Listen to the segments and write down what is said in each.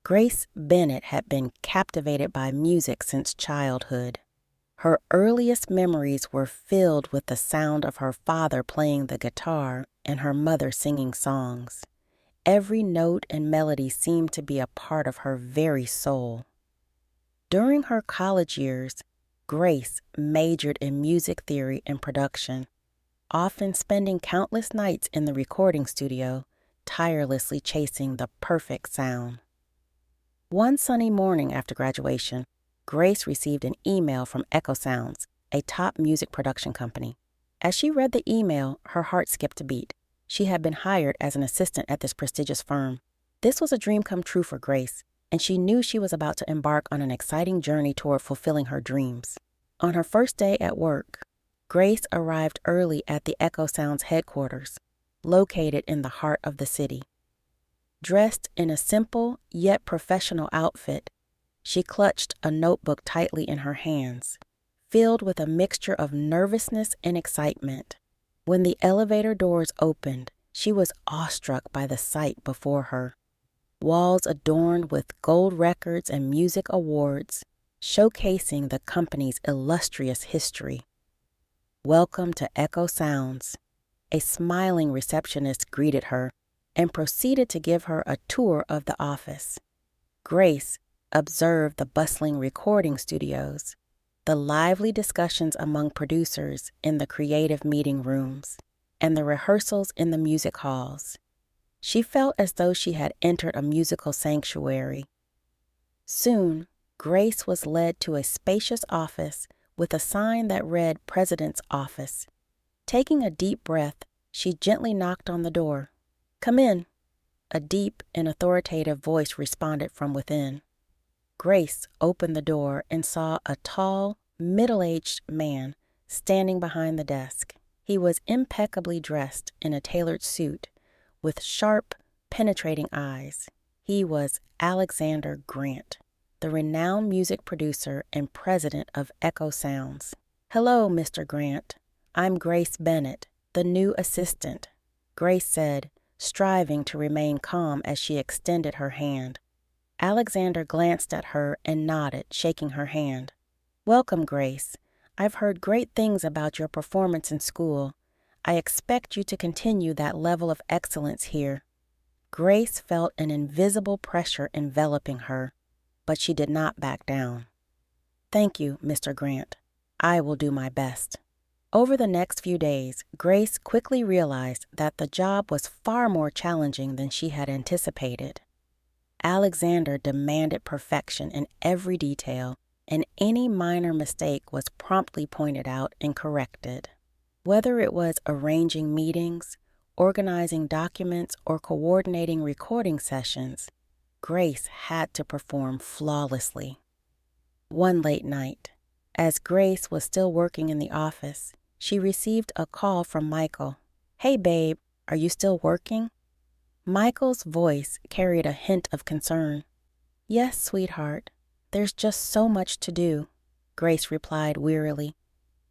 Grace Bennett had been captivated by music since childhood. Her earliest memories were filled with the sound of her father playing the guitar and her mother singing songs. Every note and melody seemed to be a part of her very soul. During her college years, Grace majored in music theory and production, often spending countless nights in the recording studio, tirelessly chasing the perfect sound. One sunny morning after graduation, Grace received an email from Echo Sounds, a top music production company. As she read the email, her heart skipped a beat. She had been hired as an assistant at this prestigious firm. This was a dream come true for Grace, and she knew she was about to embark on an exciting journey toward fulfilling her dreams. On her first day at work, Grace arrived early at the Echo Sounds headquarters, located in the heart of the city. Dressed in a simple yet professional outfit, she clutched a notebook tightly in her hands, filled with a mixture of nervousness and excitement. When the elevator doors opened, she was awestruck by the sight before her. Walls adorned with gold records and music awards, showcasing the company's illustrious history. "Welcome to Echo Sounds." A smiling receptionist greeted her and proceeded to give her a tour of the office. Grace observed the bustling recording studios, the lively discussions among producers in the creative meeting rooms, and the rehearsals in the music halls. She felt as though she had entered a musical sanctuary. Soon, Grace was led to a spacious office with a sign that read President's Office. Taking a deep breath, she gently knocked on the door. "Come in," a deep and authoritative voice responded from within. Grace opened the door and saw a tall, middle-aged man standing behind the desk. He was impeccably dressed in a tailored suit with sharp, penetrating eyes. He was Alexander Grant, the renowned music producer and president of Echo Sounds. "Hello, Mr. Grant. I'm Grace Bennett, the new assistant," Grace said, striving to remain calm as she extended her hand. Alexander glanced at her and nodded, shaking her hand. "Welcome, Grace. I've heard great things about your performance in school. I expect you to continue that level of excellence here." Grace felt an invisible pressure enveloping her, but she did not back down. "Thank you, Mr. Grant. I will do my best." Over the next few days, Grace quickly realized that the job was far more challenging than she had anticipated. Alexander demanded perfection in every detail, and any minor mistake was promptly pointed out and corrected. Whether it was arranging meetings, organizing documents, or coordinating recording sessions, Grace had to perform flawlessly. One late night, as Grace was still working in the office, she received a call from Michael. "Hey, babe, are you still working?" Michael's voice carried a hint of concern. "Yes, sweetheart. There's just so much to do," Grace replied wearily.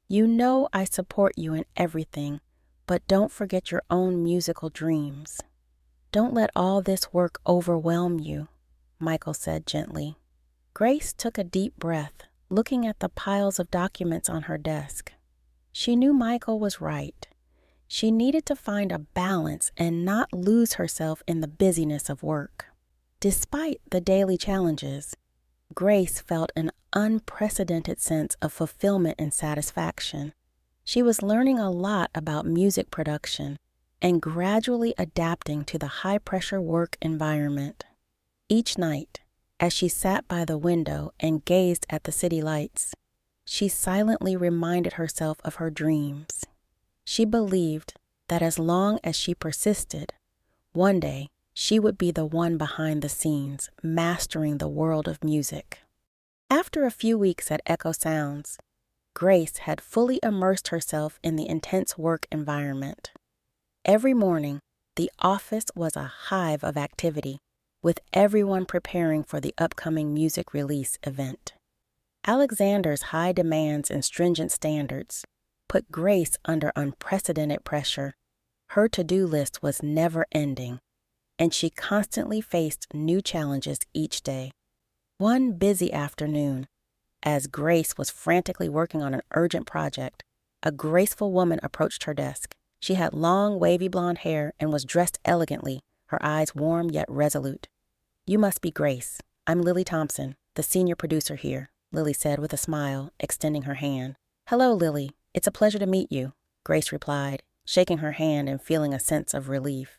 "You know I support you in everything, but don't forget your own musical dreams." "Don't let all this work overwhelm you," Michael said gently. Grace took a deep breath, looking at the piles of documents on her desk. She knew Michael was right. She needed to find a balance and not lose herself in the busyness of work. Despite the daily challenges, Grace felt an unprecedented sense of fulfillment and satisfaction. She was learning a lot about music production and gradually adapting to the high-pressure work environment. Each night, as she sat by the window and gazed at the city lights, she silently reminded herself of her dreams. She believed that as long as she persisted, one day she would be the one behind the scenes, mastering the world of music. After a few weeks at Echo Sounds, Grace had fully immersed herself in the intense work environment. Every morning, the office was a hive of activity, with everyone preparing for the upcoming music release event. Alexander's high demands and stringent standards put Grace under unprecedented pressure. Her to-do list was never ending. and she constantly faced new challenges each day. One busy afternoon, as Grace was frantically working on an urgent project, a graceful woman approached her desk. She had long, wavy blonde hair and was dressed elegantly, her eyes warm yet resolute. "You must be Grace. I'm Lily Thompson, the senior producer here," Lily said with a smile, extending her hand. "Hello, Lily. It's a pleasure to meet you," Grace replied, shaking her hand and feeling a sense of relief.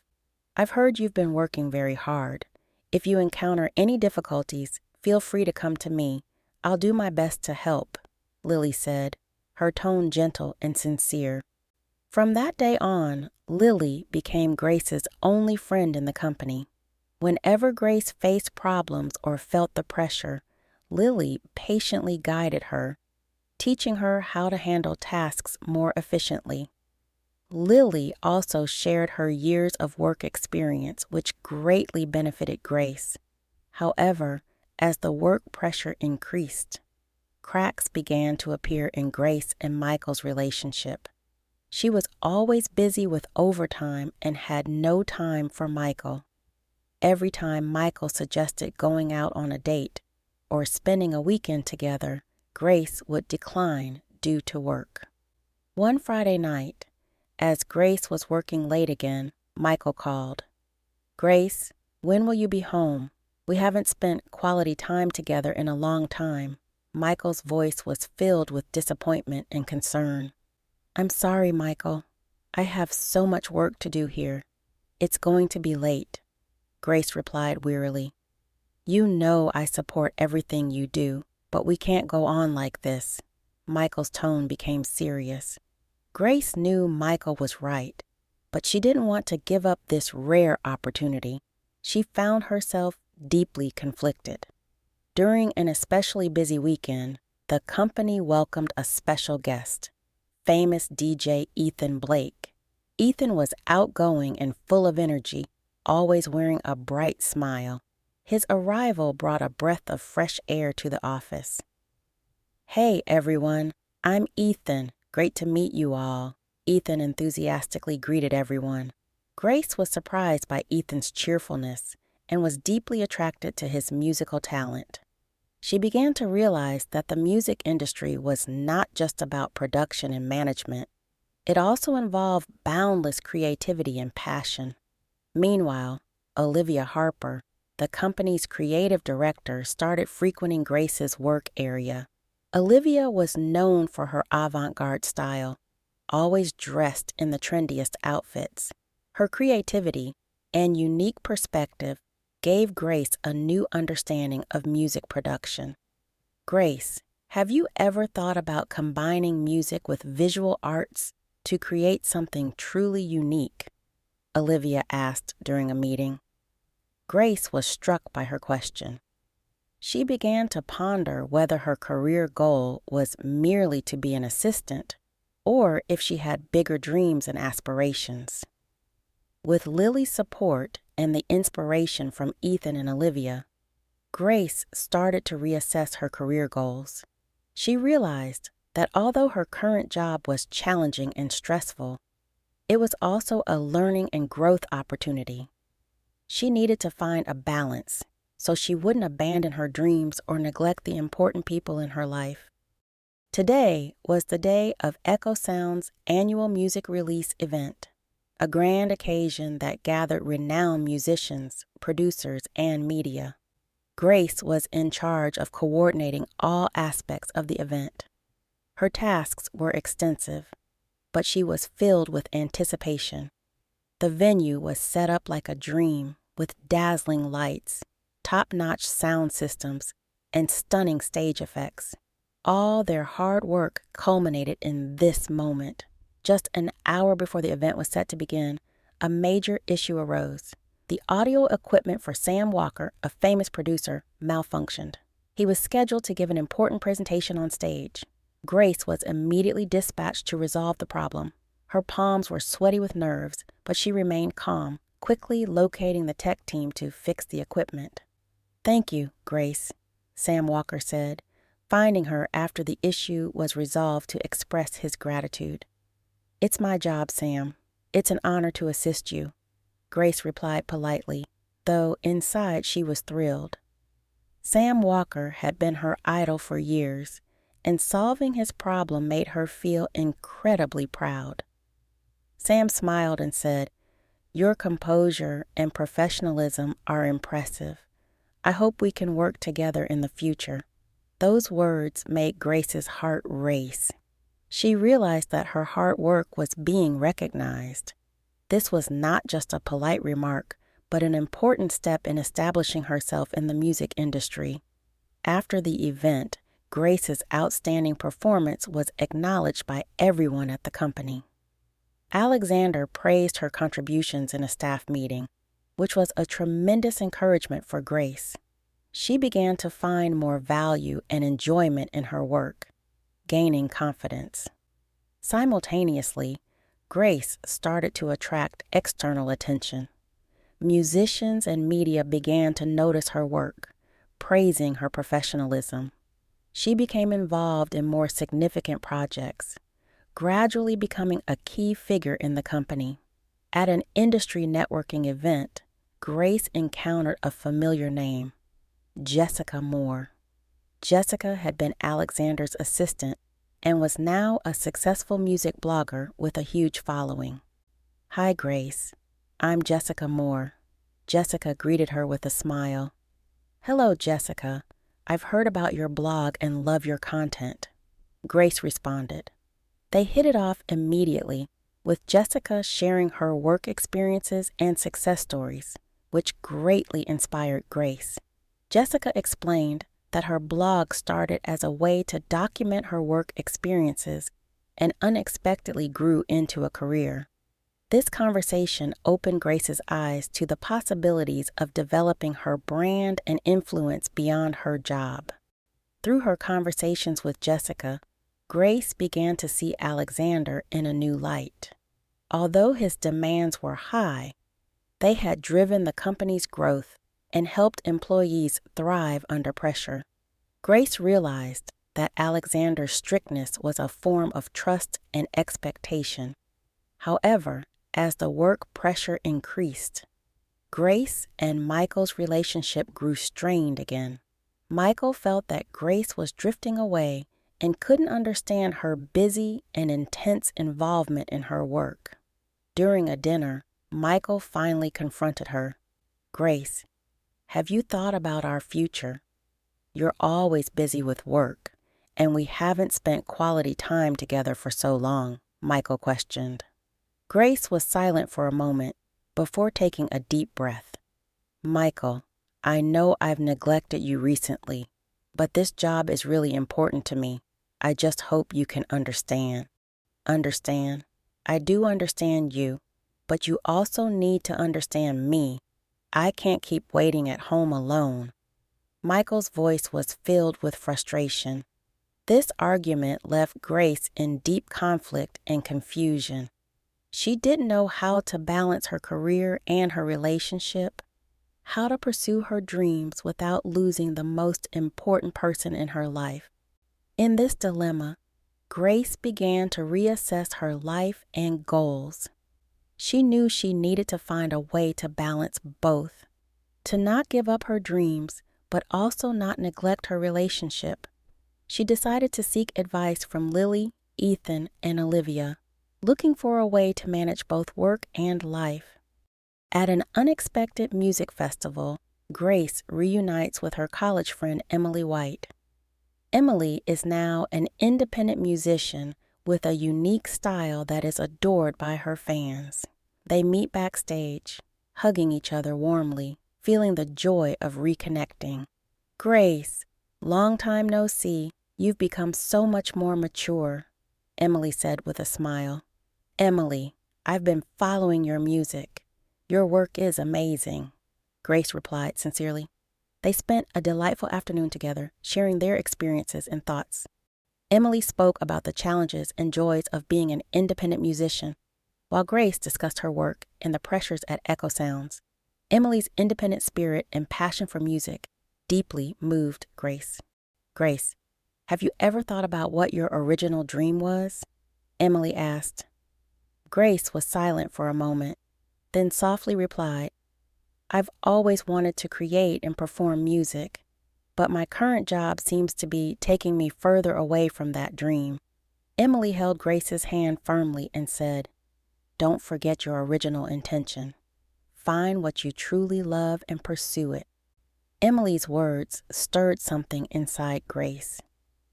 "I've heard you've been working very hard. If you encounter any difficulties, feel free to come to me. I'll do my best to help," Lily said, her tone gentle and sincere. From that day on, Lily became Grace's only friend in the company. Whenever Grace faced problems or felt the pressure, Lily patiently guided her, teaching her how to handle tasks more efficiently. Lily also shared her years of work experience, which greatly benefited Grace. However, as the work pressure increased, cracks began to appear in Grace and Michael's relationship. She was always busy with overtime and had no time for Michael. Every time Michael suggested going out on a date or spending a weekend together, Grace would decline due to work. One Friday night, as Grace was working late again, Michael called. "Grace, when will you be home? We haven't spent quality time together in a long time." Michael's voice was filled with disappointment and concern. "I'm sorry, Michael. I have so much work to do here. It's going to be late," Grace replied wearily. "You know I support everything you do, but we can't go on like this." Michael's tone became serious. Grace knew Michael was right, but she didn't want to give up this rare opportunity. She found herself deeply conflicted. During an especially busy weekend, the company welcomed a special guest, famous DJ Ethan Blake. Ethan was outgoing and full of energy, always wearing a bright smile. His arrival brought a breath of fresh air to the office. "Hey, everyone, I'm Ethan. Great to meet you all," Ethan enthusiastically greeted everyone. Grace was surprised by Ethan's cheerfulness and was deeply attracted to his musical talent. She began to realize that the music industry was not just about production and management. It also involved boundless creativity and passion. Meanwhile, Olivia Harper, the company's creative director, started frequenting Grace's work area. Olivia was known for her avant-garde style, always dressed in the trendiest outfits. Her creativity and unique perspective gave Grace a new understanding of music production. "Grace, have you ever thought about combining music with visual arts to create something truly unique?" Olivia asked during a meeting. Grace was struck by her question. She began to ponder whether her career goal was merely to be an assistant or if she had bigger dreams and aspirations. With Lily's support and the inspiration from Ethan and Olivia, Grace started to reassess her career goals. She realized that although her current job was challenging and stressful, it was also a learning and growth opportunity. She needed to find a balance so she wouldn't abandon her dreams or neglect the important people in her life. Today was the day of Echo Sound's annual music release event, a grand occasion that gathered renowned musicians, producers, and media. Grace was in charge of coordinating all aspects of the event. Her tasks were extensive, but she was filled with anticipation. The venue was set up like a dream, with dazzling lights, top-notch sound systems, and stunning stage effects. All their hard work culminated in this moment. Just an hour before the event was set to begin, a major issue arose. The audio equipment for Sam Walker, a famous producer, malfunctioned. He was scheduled to give an important presentation on stage. Grace was immediately dispatched to resolve the problem. Her palms were sweaty with nerves, but she remained calm, quickly locating the tech team to fix the equipment. "Thank you, Grace," Sam Walker said, finding her after the issue was resolved to express his gratitude. "It's my job, Sam. It's an honor to assist you." Grace replied politely, though inside she was thrilled. Sam Walker had been her idol for years, and solving his problem made her feel incredibly proud. Sam smiled and said, "Your composure and professionalism are impressive. I hope we can work together in the future." Those words made Grace's heart race. She realized that her hard work was being recognized. This was not just a polite remark, but an important step in establishing herself in the music industry. After the event, Grace's outstanding performance was acknowledged by everyone at the company. Alexander praised her contributions in a staff meeting, which was a tremendous encouragement for Grace. She began to find more value and enjoyment in her work, gaining confidence. Simultaneously, Grace started to attract external attention. Musicians and media began to notice her work, praising her professionalism. She became involved in more significant projects, gradually becoming a key figure in the company. At an industry networking event, Grace encountered a familiar name, Jessica Moore. Jessica had been Alexander's assistant and was now a successful music blogger with a huge following. "Hi, Grace. I'm Jessica Moore." Jessica greeted her with a smile. "Hello, Jessica. I've heard about your blog and love your content," Grace responded. They hit it off immediately, with Jessica sharing her work experiences and success stories, which greatly inspired Grace. Jessica explained that her blog started as a way to document her work experiences and unexpectedly grew into a career. This conversation opened Grace's eyes to the possibilities of developing her brand and influence beyond her job. Through her conversations with Jessica, Grace began to see Alexander in a new light. Although his demands were high, they had driven the company's growth and helped employees thrive under pressure. Grace realized that Alexander's strictness was a form of trust and expectation. However, as the work pressure increased, Grace and Michael's relationship grew strained again. Michael felt that Grace was drifting away and couldn't understand her busy and intense involvement in her work. During a dinner, Michael finally confronted her. "Grace, have you thought about our future? You're always busy with work, and we haven't spent quality time together for so long," Michael questioned. Grace was silent for a moment before taking a deep breath. "Michael, I know I've neglected you recently, but this job is really important to me. I just hope you can understand." "Understand? I do understand you, but you also need to understand me. I can't keep waiting at home alone." Michael's voice was filled with frustration. This argument left Grace in deep conflict and confusion. She didn't know how to balance her career and her relationship, how to pursue her dreams without losing the most important person in her life. In this dilemma, Grace began to reassess her life and goals. She knew she needed to find a way to balance both, to not give up her dreams, but also not neglect her relationship. She decided to seek advice from Lily, Ethan, and Olivia, looking for a way to manage both work and life. At an unexpected music festival, Grace reunites with her college friend Emily White. Emily is now an independent musician with a unique style that is adored by her fans. They meet backstage, hugging each other warmly, feeling the joy of reconnecting. "Grace, long time no see, you've become so much more mature," Emily said with a smile. "Emily, I've been following your music. Your work is amazing," Grace replied sincerely. They spent a delightful afternoon together, sharing their experiences and thoughts. Emily spoke about the challenges and joys of being an independent musician, while Grace discussed her work and the pressures at Echo Sounds. Emily's independent spirit and passion for music deeply moved Grace. "Grace, have you ever thought about what your original dream was?" Emily asked. Grace was silent for a moment, then softly replied, "I've always wanted to create and perform music, but my current job seems to be taking me further away from that dream." Emily held Grace's hand firmly and said, "Don't forget your original intention. Find what you truly love and pursue it." Emily's words stirred something inside Grace.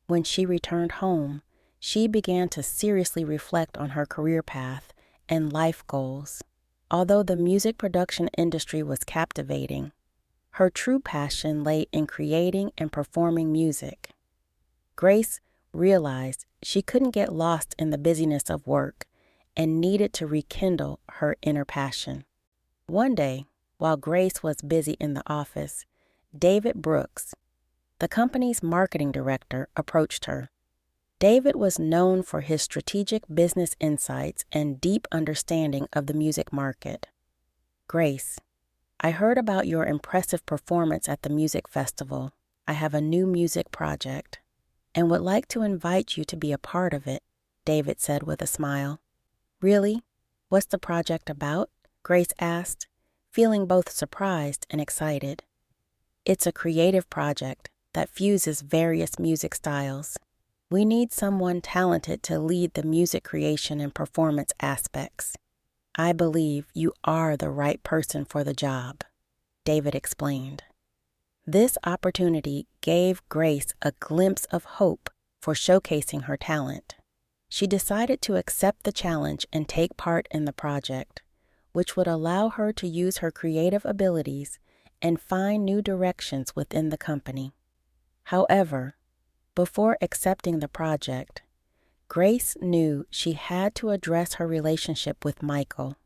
When she returned home, she began to seriously reflect on her career path and life goals. Although the music production industry was captivating, her true passion lay in creating and performing music. Grace realized she couldn't get lost in the busyness of work and needed to rekindle her inner passion. One day, while Grace was busy in the office, David Brooks, the company's marketing director, approached her. David was known for his strategic business insights and deep understanding of the music market. "Grace, I heard about your impressive performance at the music festival. I have a new music project and would like to invite you to be a part of it," David said with a smile. "Really? What's the project about?" Grace asked, feeling both surprised and excited. "It's a creative project that fuses various music styles. We need someone talented to lead the music creation and performance aspects. I believe you are the right person for the job," David explained. This opportunity gave Grace a glimpse of hope for showcasing her talent. She decided to accept the challenge and take part in the project, which would allow her to use her creative abilities and find new directions within the company. However, before accepting the project, Grace knew she had to address her relationship with Michael.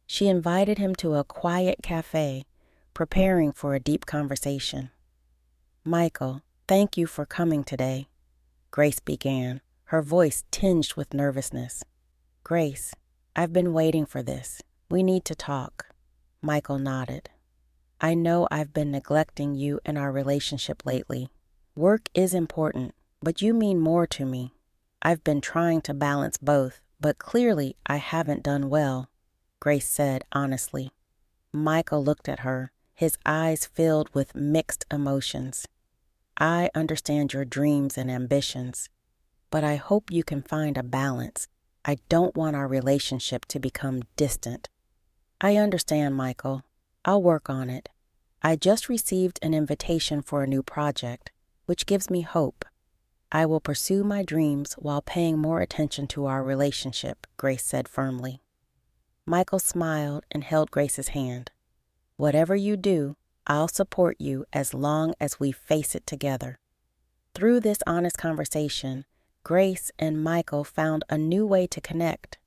She invited him to a quiet cafe, preparing for a deep conversation. "Michael, thank you for coming today," Grace began, her voice tinged with nervousness. "Grace, I've been waiting for this. We need to talk." Michael nodded. "I know I've been neglecting you and our relationship lately. Work is important, but you mean more to me. I've been trying to balance both, but clearly I haven't done well," Grace said honestly. Michael looked at her, his eyes filled with mixed emotions. "I understand your dreams and ambitions, but I hope you can find a balance. I don't want our relationship to become distant." "I understand, Michael. I'll work on it. I just received an invitation for a new project, which gives me hope. I will pursue my dreams while paying more attention to our relationship," Grace said firmly. Michael smiled and held Grace's hand. "Whatever you do, I'll support you as long as we face it together." Through this honest conversation, Grace and Michael found a new way to connect,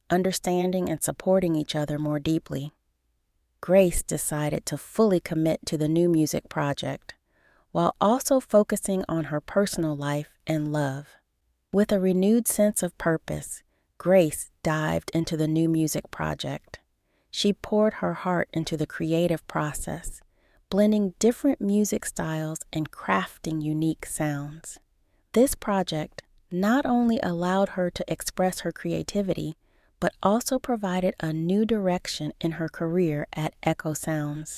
understanding and supporting each other more deeply. Grace decided to fully commit to the new music project, while also focusing on her personal life and love. With a renewed sense of purpose, Grace dived into the new music project. She poured her heart into the creative process, blending different music styles and crafting unique sounds. This project not only allowed her to express her creativity, but also provided a new direction in her career at Echo Sounds.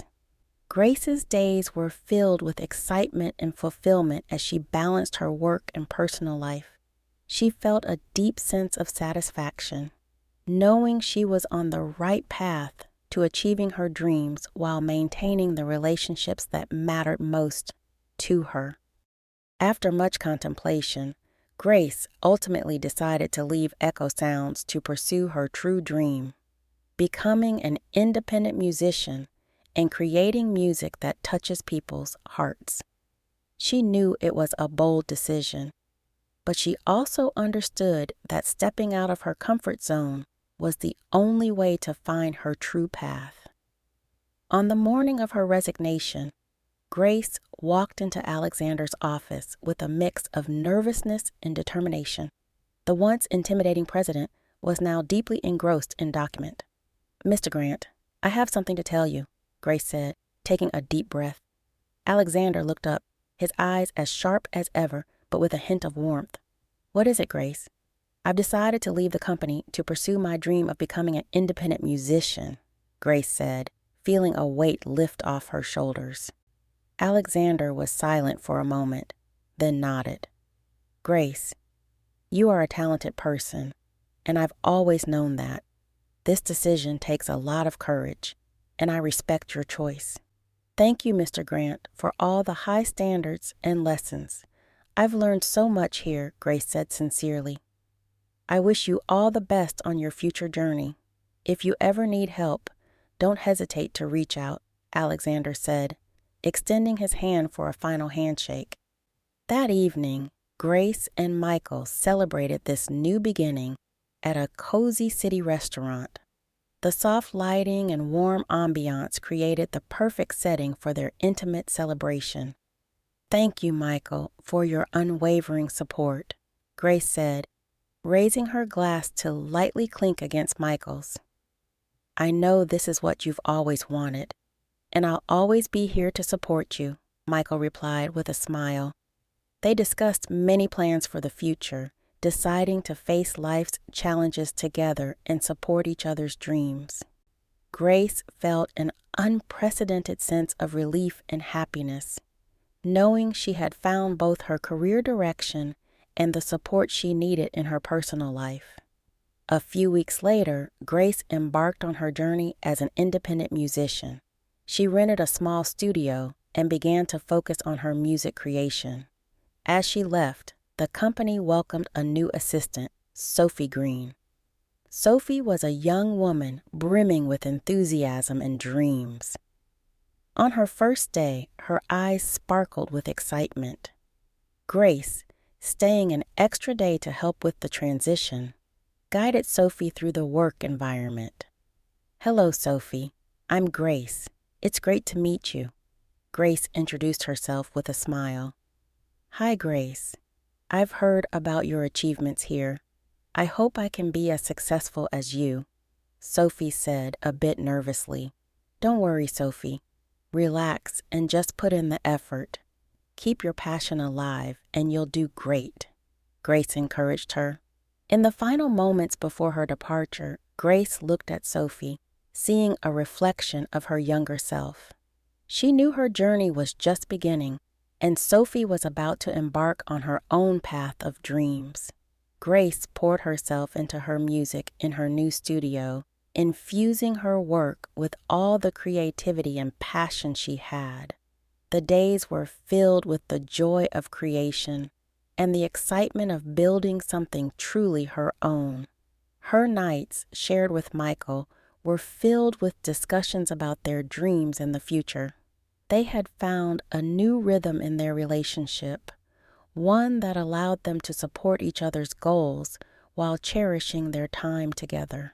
Grace's days were filled with excitement and fulfillment as she balanced her work and personal life. She felt a deep sense of satisfaction, knowing she was on the right path to achieving her dreams while maintaining the relationships that mattered most to her. After much contemplation, Grace ultimately decided to leave Echo Sounds to pursue her true dream, becoming an independent musician and creating music that touches people's hearts. She knew it was a bold decision, but she also understood that stepping out of her comfort zone was the only way to find her true path. On the morning of her resignation, Grace walked into Alexander's office with a mix of nervousness and determination. The once intimidating president was now deeply engrossed in document. "Mr. Grant, I have something to tell you," Grace said, taking a deep breath. Alexander looked up, his eyes as sharp as ever, but with a hint of warmth. "What is it, Grace?" "I've decided to leave the company to pursue my dream of becoming an independent musician," Grace said, feeling a weight lift off her shoulders. Alexander was silent for a moment, then nodded. Grace, you are a talented person, and I've always known that. This decision takes a lot of courage, and I respect your choice. Thank you, Mr. Grant, for all the high standards and lessons. I've learned so much here, Grace said sincerely. I wish you all the best on your future journey. If you ever need help, don't hesitate to reach out, Alexander said, extending his hand for a final handshake. That evening, Grace and Michael celebrated this new beginning at a cozy city restaurant. The soft lighting and warm ambiance created the perfect setting for their intimate celebration. Thank you, Michael, for your unwavering support, Grace said, raising her glass to lightly clink against Michael's. I know this is what you've always wanted, and I'll always be here to support you, Michael replied with a smile. They discussed many plans for the future, deciding to face life's challenges together and support each other's dreams. Grace felt an unprecedented sense of relief and happiness, knowing she had found both her career direction and the support she needed in her personal life. A few weeks later, Grace embarked on her journey as an independent musician. She rented a small studio and began to focus on her music creation. As she left, the company welcomed a new assistant, Sophie Green. Sophie was a young woman brimming with enthusiasm and dreams. On her first day, her eyes sparkled with excitement. Grace, staying an extra day to help with the transition, guided Sophie through the work environment. Hello, Sophie. I'm Grace. It's great to meet you. Grace introduced herself with a smile. Hi, Grace. I've heard about your achievements here. I hope I can be as successful as you, Sophie said a bit nervously. Don't worry, Sophie. Relax and just put in the effort. Keep your passion alive and you'll do great, Grace encouraged her. In the final moments before her departure, Grace looked at Sophie, seeing a reflection of her younger self. She knew her journey was just beginning, and Sophie was about to embark on her own path of dreams. Grace poured herself into her music in her new studio, infusing her work with all the creativity and passion she had. The days were filled with the joy of creation and the excitement of building something truly her own. Her nights, shared with Michael, were filled with discussions about their dreams in the future. They had found a new rhythm in their relationship, one that allowed them to support each other's goals while cherishing their time together.